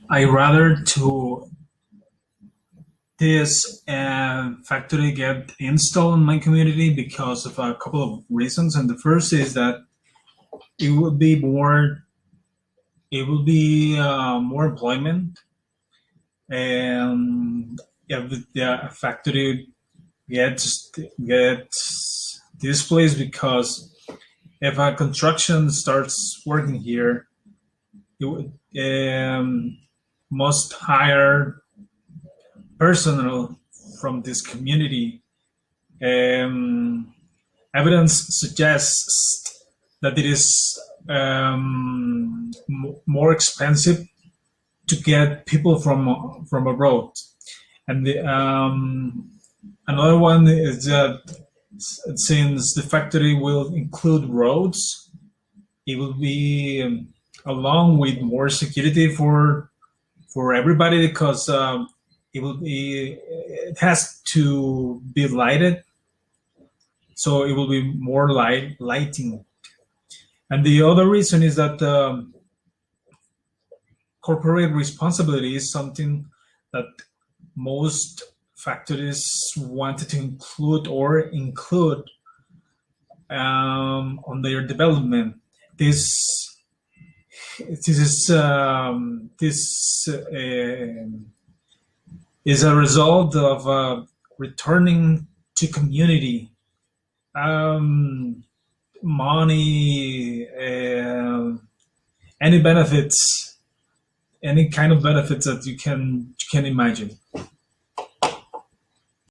I rather to this factory get installed in my community because of a couple of reasons. And the first is that it will be more more employment, and if the factory gets displaced, because if a construction starts working here, it would must hire personnel from this community. Um, Evidence suggests that it is more expensive to get people from abroad. And another one is that since the factory will include roads, it will be along with more security for everybody, because it has to be lighted, so it will be more lighting. And the other reason is that corporate responsibility is something that most factories wanted to include on their development. This is a result of returning to community, um, money, any benefits, any kind of benefits that you can imagine.